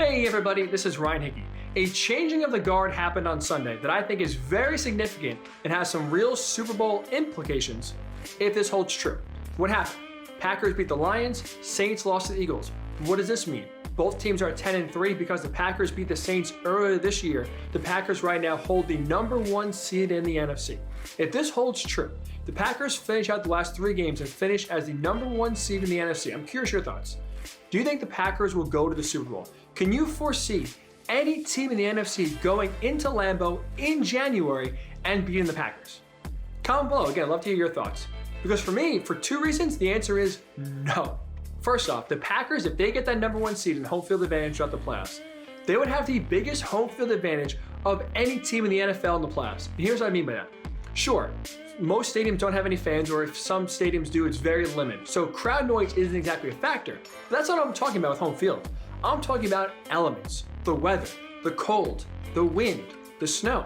Hey everybody, this is Ryan Hickey. A changing of the guard happened on Sunday that I think is very significant and has some real Super Bowl implications if this holds true. What happened? Packers beat the Lions, Saints lost to the Eagles. What does this mean? Both teams are 10-3 because the Packers beat the Saints earlier this year. The Packers right now hold the #1 seed in the NFC. If this holds true, the Packers finish out the last 3 games and finish as the #1 seed in the NFC. I'm curious your thoughts. Do you think the Packers will go to the Super Bowl? Can you foresee any team in the NFC going into Lambeau in January and beating the Packers? Comment below. Again, I'd love to hear your thoughts. Because for me, for 2 reasons, the answer is no. First off, the Packers, if they get that #1 seed and home field advantage throughout the playoffs, they would have the biggest home field advantage of any team in the NFL in the playoffs. And here's what I mean by that. Sure, most stadiums don't have any fans, or if some stadiums do, it's very limited. So crowd noise isn't exactly a factor. But that's not what I'm talking about with home field. I'm talking about elements, the weather, the cold, the wind, the snow.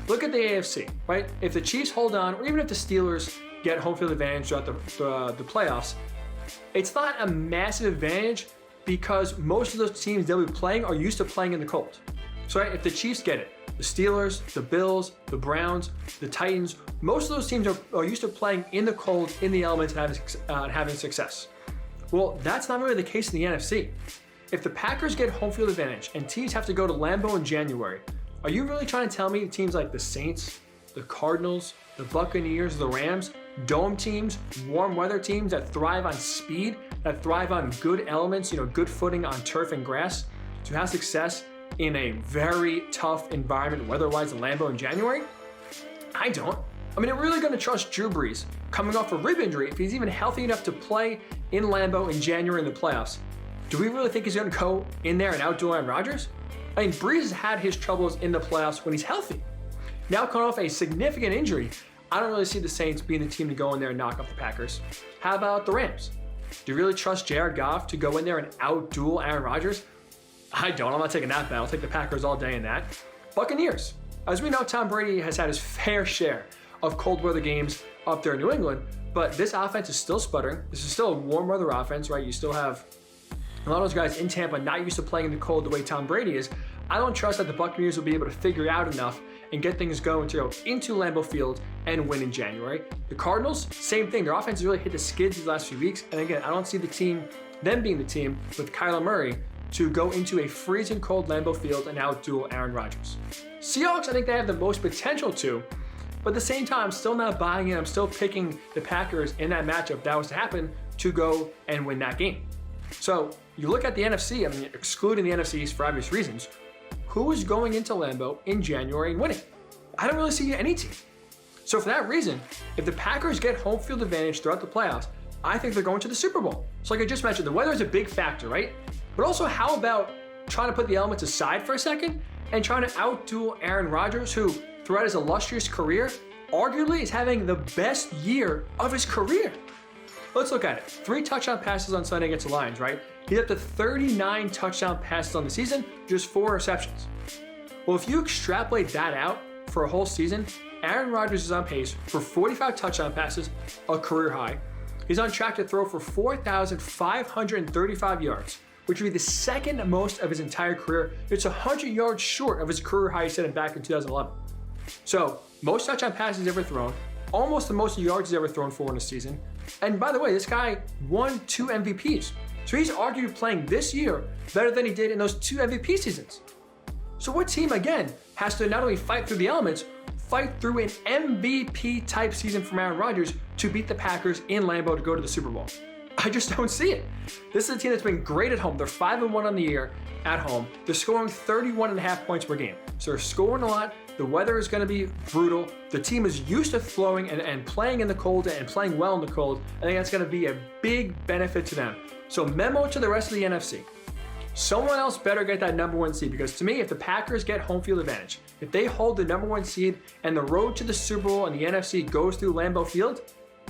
Look at the AFC, right? If the Chiefs hold on, or even if the Steelers get home field advantage throughout the playoffs, it's not a massive advantage because most of those teams they'll be playing are used to playing in the cold. So right, if the Chiefs get it, the Steelers, the Bills, the Browns, the Titans, most of those teams are used to playing in the cold, in the elements, and having success. Well, that's not really the case in the NFC. If the Packers get home field advantage and teams have to go to Lambeau in January, are you really trying to tell me teams like the Saints, the Cardinals, the Buccaneers, the Rams, dome teams, warm weather teams that thrive on speed, that thrive on good elements, good footing on turf and grass, to have success in a very tough environment weather-wise in Lambeau in January? I don't. I mean, I'm really going to trust Drew Brees coming off a rib injury if he's even healthy enough to play in Lambeau in January in the playoffs. Do we really think he's going to go in there and outdo Aaron Rodgers? I mean, Brees has had his troubles in the playoffs when he's healthy. Now coming off a significant injury, I don't really see the Saints being the team to go in there and knock off the Packers. How about the Rams? Do you really trust Jared Goff to go in there and outduel Aaron Rodgers? I don't. I'm not taking that bet. I'll take the Packers all day in that. Buccaneers. As we know, Tom Brady has had his fair share of cold weather games up there in New England, but this offense is still sputtering. This is still a warm weather offense, right? You still have a lot of those guys in Tampa not used to playing in the cold the way Tom Brady is. I don't trust that the Buccaneers will be able to figure it out enough and get things going to go into Lambeau Field and win in January. The Cardinals, same thing. Their offense has really hit the skids these last few weeks. And again, I don't see them being the team with Kyler Murray to go into a freezing cold Lambeau Field and outduel Aaron Rodgers. Seahawks, I think they have the most potential to, but at the same time, I'm still not buying it. I'm still picking the Packers in that matchup, if that was to happen, to go and win that game. So you look at the NFC, I mean, excluding the NFC East for obvious reasons, who is going into Lambeau in January and winning? I don't really see any team. So for that reason, if the Packers get home field advantage throughout the playoffs, I think they're going to the Super Bowl. So like I just mentioned, the weather is a big factor, right? But also, how about trying to put the elements aside for a second and trying to outduel Aaron Rodgers, who throughout his illustrious career, arguably is having the best year of his career. Let's look at it. 3 touchdown passes on Sunday against the Lions, right? He's up to 39 touchdown passes on the season, just 4 receptions. Well, if you extrapolate that out for a whole season, Aaron Rodgers is on pace for 45 touchdown passes, a career high. He's on track to throw for 4,535 yards, which would be the second most of his entire career. It's 100 yards short of his career high he set back in 2011. So, most touchdown passes ever thrown, almost the most yards he's ever thrown for in a season. And by the way, this guy won 2 MVPs. So he's arguably playing this year better than he did in those 2 MVP seasons. So what team, again, has to not only fight through the elements, fight through an MVP type season from Aaron Rodgers to beat the Packers in Lambeau to go to the Super Bowl? I just don't see it. This is a team that's been great at home. They're 5-1 on the year at home. They're scoring 31.5 points per game. So they're scoring a lot. The weather is going to be brutal. The team is used to flowing and playing in the cold and playing well in the cold. I think that's going to be a big benefit to them. So memo to the rest of the NFC. Someone else better get that #1 seed, because to me, if the Packers get home field advantage, if they hold the #1 seed and the road to the Super Bowl and the NFC goes through Lambeau Field,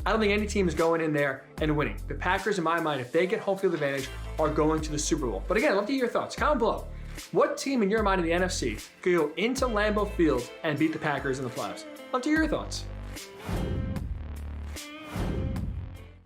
I don't think any team is going in there and winning. The Packers, in my mind, if they get home field advantage, are going to the Super Bowl. But again, I'd love to hear your thoughts. Comment below. What team in your mind in the NFC could go into Lambeau Field and beat the Packers in the playoffs? Love to hear your thoughts.